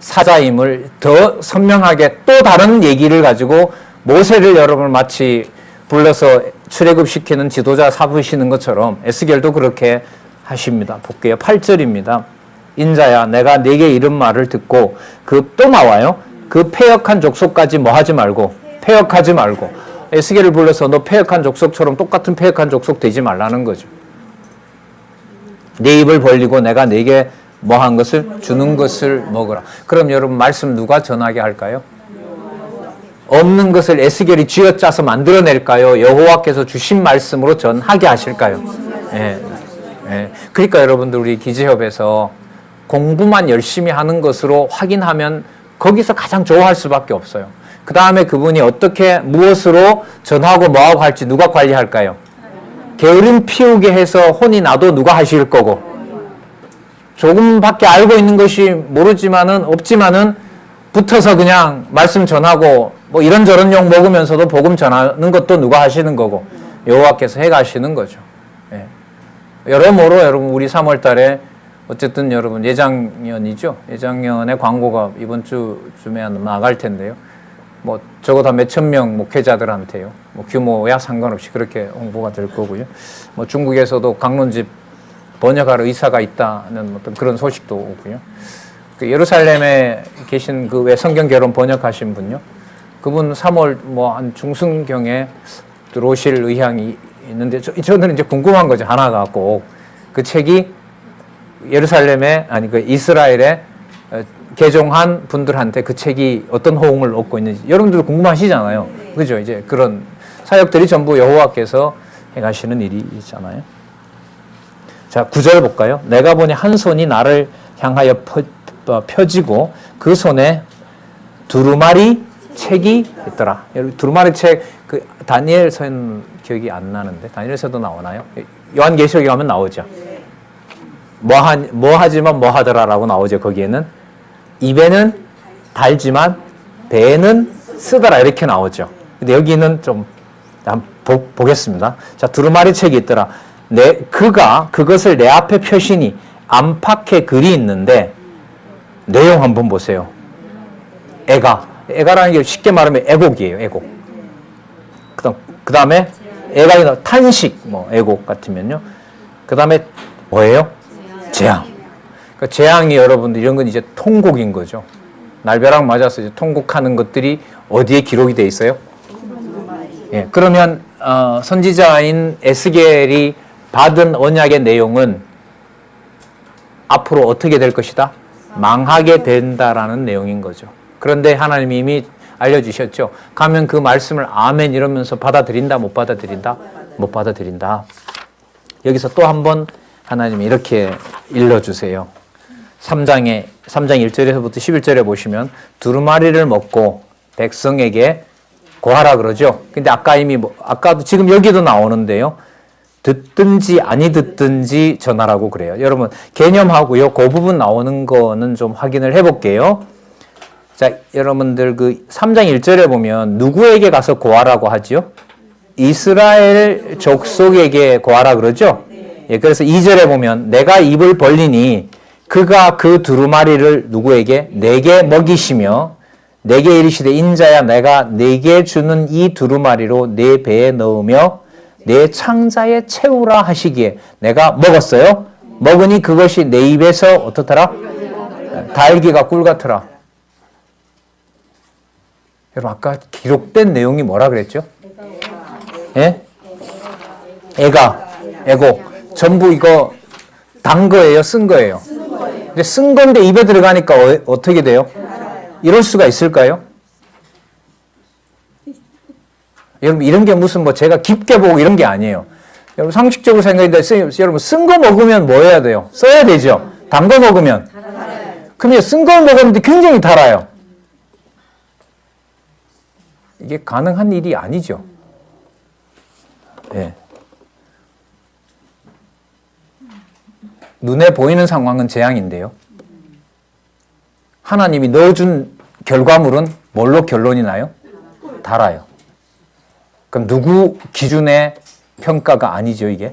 사자임을 더 선명하게 또 다른 얘기를 가지고 모세를 여러분 마치 불러서 출애굽시키는 지도자 삼으시는 것처럼 에스겔도 그렇게 하십니다. 볼게요. 8절입니다. 인자야 내가 네게 이른 말을 듣고 또 나와요. 그 패역한 족속까지 뭐 하지 말고 패역하지 말고 에스겔을 불러서 너 패역한 족속처럼 똑같은 패역한 족속 되지 말라는 거죠. 네 입을 벌리고 내가 네게 뭐 한 것을 주는 것을 먹으라. 그럼 여러분 말씀 누가 전하게 할까요? 없는 것을 에스겔이 쥐어짜서 만들어낼까요? 여호와께서 주신 말씀으로 전하게 하실까요? 예. 예. 그러니까 여러분들 우리 기지협에서 공부만 열심히 하는 것으로 확인하면 거기서 가장 좋아할 수밖에 없어요. 그 다음에 그분이 어떻게 무엇으로 전하고 뭐하고 할지 누가 관리할까요? 게으름 피우게 해서 혼이 나도 누가 하실 거고 조금밖에 알고 있는 것이 모르지만은 없지만은 붙어서 그냥 말씀 전하고 뭐 이런저런 욕 먹으면서도 복음 전하는 것도 누가 하시는 거고 여호와께서 해 가시는 거죠. 예. 여러모로 여러분 우리 3월 달에 어쨌든 여러분 예장년이죠. 예장년의 광고가 이번 주쯤에 나갈 텐데요. 뭐 적어도 한 몇천 명 목회자들한테요. 뭐 규모야 상관없이 그렇게 홍보가 될 거고요. 뭐 중국에서도 강론집 번역할 의사가 있다는 어떤 그런 소식도 오고요. 그 예루살렘에 계신 그 왜 성경 개론 번역하신 분요. 그분 3월 뭐 한 중순경에 들어오실 의향이 있는데 저는 이제 궁금한 거죠. 하나가 꼭 그 책이 예루살렘에 아니 그 이스라엘에 개종한 분들한테 그 책이 어떤 호응을 얻고 있는지 여러분들도 궁금하시잖아요. 그죠? 이제 그런 사역들이 전부 여호와께서 행하시는 일이 있잖아요. 자, 9절 볼까요? 내가 보니 한 손이 나를 향하여 펴지고 그 손에 두루마리 책이 있더라. 여러분 두루마리 책 그 다니엘서는 기억이 안 나는데 다니엘서도 나오나요? 요한계시록에 가면 나오죠. 뭐 하지만 뭐 하더라라고 나오죠. 거기에는 입에는 달지만 배에는 쓰더라 이렇게 나오죠. 근데 여기는 좀 보겠습니다. 자, 두루마리 책이 있더라. 그가 그것을 내 앞에 펴시니 안팎에 글이 있는데 내용 한번 보세요. 애가라는 게 쉽게 말하면 애곡이에요. 애곡. 그 다음에 애가 탄식, 뭐 애곡 같으면요. 그 다음에 뭐예요? 재앙. 그러니까 재앙이 여러분들 이런 건 이제 통곡인 거죠. 날벼락 맞아서 이제 통곡하는 것들이 어디에 기록이 돼 있어요? 예, 그러면 선지자인 에스겔이 받은 언약의 내용은 앞으로 어떻게 될 것이다? 망하게 된다라는 내용인 거죠. 그런데 하나님이 이미 알려주셨죠. 가면 그 말씀을 아멘 이러면서 받아들인다, 못 받아들인다? 못 받아들인다. 여기서 또 한 번 하나님이 이렇게 일러주세요. 3장 1절에서부터 11절에 보시면 두루마리를 먹고 백성에게 고하라 그러죠. 근데 아까 이미 아까도 지금 여기도 나오는데요. 듣든지 아니 듣든지 전하라고 그래요. 여러분 개념하고요. 그 부분 나오는 거는 좀 확인을 해볼게요. 자, 여러분들 그 3장 1절에 보면 누구에게 가서 고하라고 하죠? 이스라엘 족속에게 고하라 그러죠? 예, 그래서 2절에 보면 내가 입을 벌리니 그가 그 두루마리를 누구에게? 내게 먹이시며 내게 이르시되 인자야 내가 내게 주는 이 두루마리로 내 배에 넣으며 내 창자에 채우라 하시기에 내가 먹었어요. 먹으니 그것이 내 입에서 어떻더라? 달기가 꿀 같더라. 여러분 아까 기록된 내용이 뭐라 그랬죠? 예? 애곡. 전부 이거 단 거예요? 쓴 거예요? 근데 쓴 건데 입에 들어가니까 어떻게 돼요? 이럴 수가 있을까요? 여러분 이런 게 무슨 뭐 제가 깊게 보고 이런 게 아니에요. 여러분 상식적으로 생각했는데 여러분 쓴 거 먹으면 뭐 해야 돼요? 써야 되죠. 단 거 먹으면. 근데 쓴 거 먹었는데 굉장히 달아요. 이게 가능한 일이 아니죠. 예. 눈에 보이는 상황은 재앙인데요. 하나님이 넣어준 결과물은 뭘로 결론이 나요? 달아요. 그럼 누구 기준의 평가가 아니죠, 이게?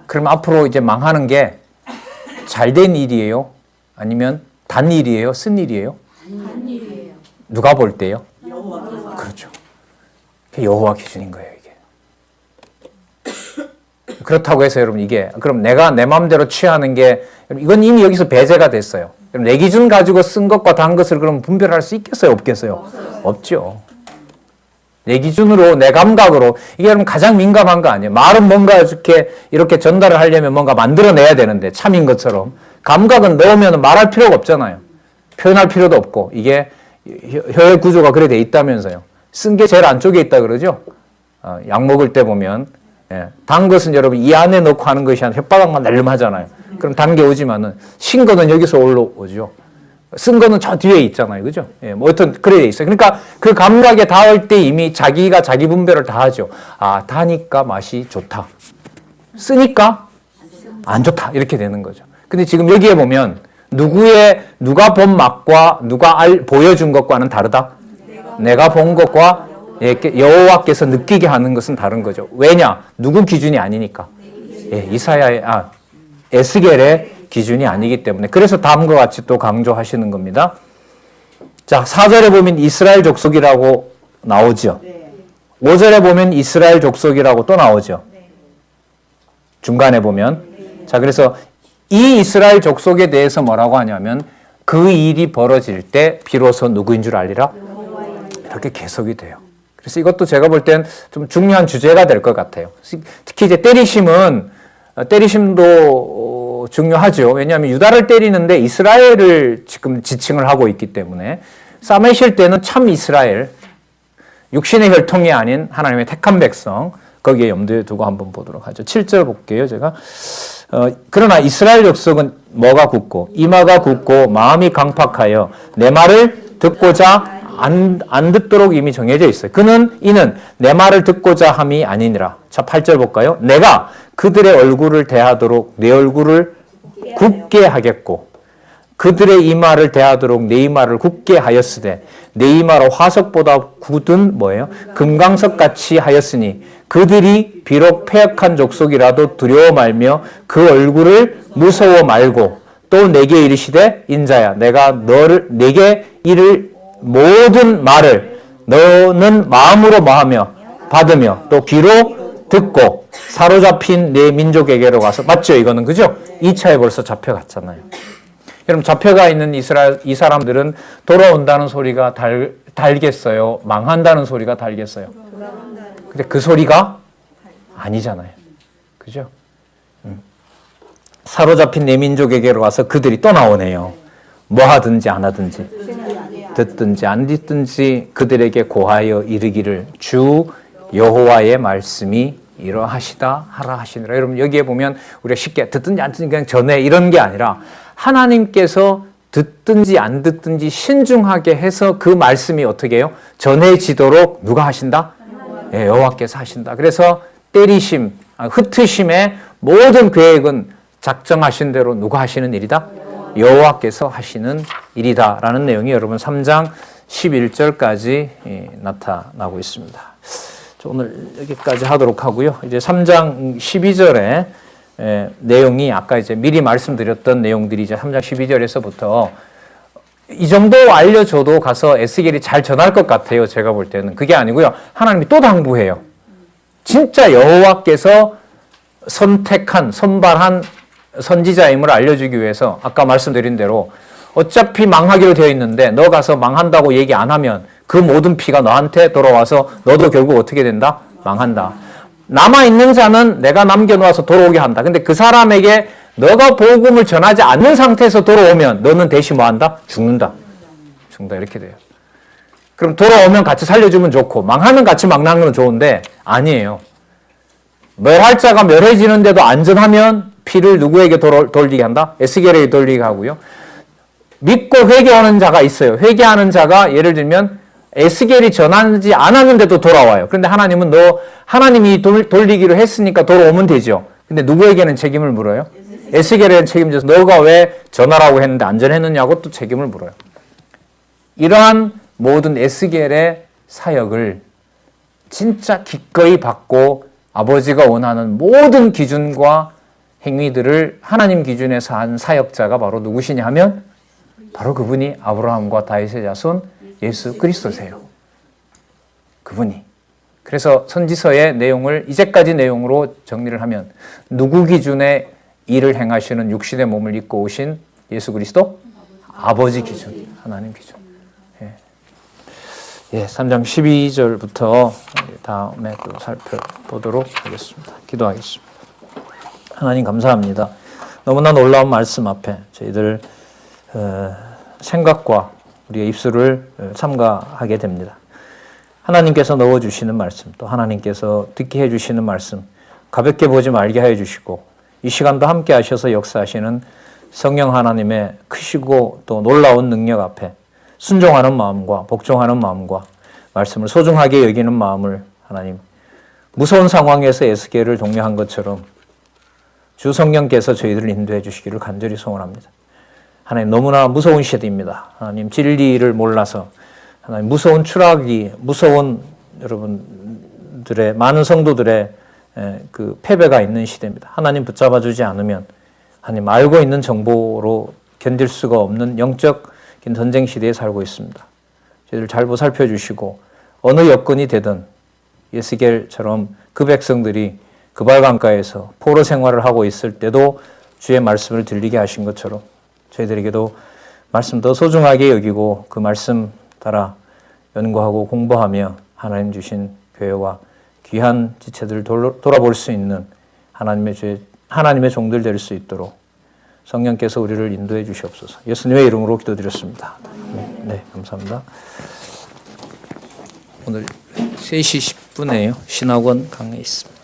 그럼 앞으로 이제 망하는 게 잘된 일이에요? 아니면 단 일이에요? 쓴 일이에요? 단 일이에요. 누가 볼 때요? 여호와. 그렇죠. 여호와 기준인 거예요, 이게. 그렇다고 해서 여러분 이게 그럼 내가 내 마음대로 취하는 게 이건 이미 여기서 배제가 됐어요. 그럼 내 기준 가지고 쓴 것과 단 것을 그럼 분별할 수 있겠어요? 없겠어요? 없죠. 내 기준으로 내 감각으로 이게 여러분 가장 민감한 거 아니에요? 말은 뭔가 이렇게 전달을 하려면 뭔가 만들어내야 되는데 참인 것처럼 감각은 넣으면 말할 필요가 없잖아요. 표현할 필요도 없고 이게 혀의 구조가 그래 돼 있다면서요. 쓴 게 제일 안쪽에 있다 그러죠. 약 먹을 때 보면 단 것은 여러분 이 안에 넣고 하는 것이 한 혓바닥만 날름하잖아요. 그럼 단 게 오지만은 신 거는 여기서 올라오죠. 쓴 거는 저 뒤에 있잖아요. 그죠? 예, 뭐 어떤 그래 있어요. 그러니까 그 감각에 닿을 때 이미 자기가 자기 분별을 다 하죠. 아, 다니까 맛이 좋다. 쓰니까 안 좋다. 이렇게 되는 거죠. 근데 지금 여기에 보면 누가 본 맛과 누가 보여준 것과는 다르다. 내가 본 것과 여호와께서 느끼게 하는 것은 다른 거죠. 왜냐? 누구 기준이 아니니까. 예, 에스겔의 기준이 아니기 때문에. 그래서 다음과 같이 또 강조하시는 겁니다. 자, 4절에 보면 이스라엘 족속이라고 나오죠. 5절에 보면 이스라엘 족속이라고 또 나오죠. 중간에 보면. 자, 그래서 이 이스라엘 족속에 대해서 뭐라고 하냐면 그 일이 벌어질 때 비로소 누구인 줄 알리라? 이렇게 계속이 돼요. 그래서 이것도 제가 볼 땐 좀 중요한 주제가 될 것 같아요. 특히 이제 때리심도 중요하죠. 왜냐하면 유다를 때리는데 이스라엘을 지금 지칭을 하고 있기 때문에 싸매실 때는 참 이스라엘, 육신의 혈통이 아닌 하나님의 택한 백성, 거기에 염두에 두고 한번 보도록 하죠. 7절 볼게요, 제가. 그러나 이스라엘 족속은 뭐가 굳고 이마가 굳고 마음이 강팍하여 내 말을 듣고자 안 듣도록 이미 정해져 있어요. 이는 내 말을 듣고자 함이 아니니라. 자, 8절 볼까요? 내가 그들의 얼굴을 대하도록 내 얼굴을 굳게 하겠고 그들의 이마를 대하도록 내 이마를 굳게 하였으되 내 이마로 화석보다 굳은 뭐예요? 금강석같이 하였으니 그들이 비록 패역한 족속이라도 두려워 말며 그 얼굴을 무서워 말고 또 내게 이르시되 인자야 내가 내게 이를 모든 말을 너는 마음으로 뭐하며 받으며 또 귀로 듣고 사로잡힌 내 민족에게로 가서 맞죠? 이거는 그죠? 2차에 벌써 잡혀갔잖아요. 여러분 잡혀가 있는 이 사람들은 돌아온다는 소리가 달겠어요? 망한다는 소리가 달겠어요? 근데 그 소리가 아니잖아요. 그죠? 사로잡힌 내 민족에게로 와서 그들이 또 나오네요. 뭐 하든지 안 하든지 듣든지 안 듣든지 그들에게 고하여 이르기를 주 여호와의 말씀이 이러하시다 하라 하시니라. 여러분 여기에 보면 우리가 쉽게 듣든지 안 듣든지 그냥 전해 이런 게 아니라 하나님께서 듣든지 안 듣든지 신중하게 해서 그 말씀이 어떻게 해요? 전해지도록 누가 하신다? 예, 여호와께서 하신다. 그래서 때리심, 흩으심의 모든 계획은 작정하신 대로 누가 하시는 일이다? 여호와께서 하시는 일이다라는 내용이 여러분 3장 11절까지 나타나고 있습니다. 오늘 여기까지 하도록 하고요. 이제 3장 12절에 내용이 아까 이제 미리 말씀드렸던 내용들이 이제 3장 12절에서부터 이 정도 알려줘도 가서 에스겔이 잘 전할 것 같아요. 제가 볼 때는 그게 아니고요. 하나님이 또 당부해요. 진짜 여호와께서 선발한 선지자임을 알려주기 위해서 아까 말씀드린 대로 어차피 망하기로 되어 있는데 너 가서 망한다고 얘기 안 하면 그 모든 피가 너한테 돌아와서 너도 결국 어떻게 된다? 망한다. 남아있는 자는 내가 남겨놓아서 돌아오게 한다. 근데 그 사람에게 너가 복음을 전하지 않는 상태에서 돌아오면 너는 대신 뭐한다? 죽는다. 이렇게 돼요. 그럼 돌아오면 같이 살려주면 좋고 망하면 같이 망하는 건 좋은데 아니에요. 멸할 자가 멸해지는데도 안전하면 피를 누구에게 돌리게 한다? 에스겔에게 돌리게 하고요. 믿고 회개하는 자가 있어요. 회개하는 자가 예를 들면 에스겔이 전하지 않았는데도 돌아와요. 그런데 하나님은 하나님이 돌리기로 했으니까 돌아오면 되죠. 근데 누구에게는 책임을 물어요? 에스겔에게는 책임져서 너가 왜 전하라고 했는데 안 전했느냐고 또 책임을 물어요. 이러한 모든 에스겔의 사역을 진짜 기꺼이 받고 아버지가 원하는 모든 기준과 행위들을 하나님 기준에서 한 사역자가 바로 누구시냐 하면 바로 그분이 아브라함과 다윗의 자손 예수 그리스도세요. 그분이. 그래서 선지서의 내용을 이제까지 내용으로 정리를 하면 누구 기준에 일을 행하시는 육신의 몸을 입고 오신 예수 그리스도? 아버지 기준, 하나님 기준. 예, 3장 12절부터 다음에 또 살펴보도록 하겠습니다. 기도하겠습니다. 하나님 감사합니다. 너무나 놀라운 말씀 앞에 저희들 생각과 우리의 입술을 삼가하게 됩니다. 하나님께서 넣어주시는 말씀, 또 하나님께서 듣게 해주시는 말씀 가볍게 보지 말게 해주시고 이 시간도 함께 하셔서 역사하시는 성령 하나님의 크시고 또 놀라운 능력 앞에 순종하는 마음과 복종하는 마음과 말씀을 소중하게 여기는 마음을 하나님 무서운 상황에서 에스겔을 독려한 것처럼 주 성령께서 저희들을 인도해 주시기를 간절히 소원합니다. 하나님 너무나 무서운 시대입니다. 하나님 진리를 몰라서 하나님 무서운 추락이 무서운 여러분들의 많은 성도들의 그 패배가 있는 시대입니다. 하나님 붙잡아 주지 않으면 하나님 알고 있는 정보로 견딜 수가 없는 영적 전쟁 시대에 살고 있습니다. 저희들 잘 보살펴 주시고 어느 여건이 되든 에스겔처럼 그 백성들이 그발 강가에서 포로 생활을 하고 있을 때도 주의 말씀을 들리게 하신 것처럼 저희들에게도 말씀 더 소중하게 여기고 그 말씀 따라 연구하고 공부하며 하나님 주신 교회와 귀한 지체들을 돌아볼 수 있는 하나님의 종들 될 수 있도록 성령께서 우리를 인도해 주시옵소서. 예수님의 이름으로 기도드렸습니다. 네, 감사합니다. 오늘 3시 10분에요. 신학원 강의 있습니다.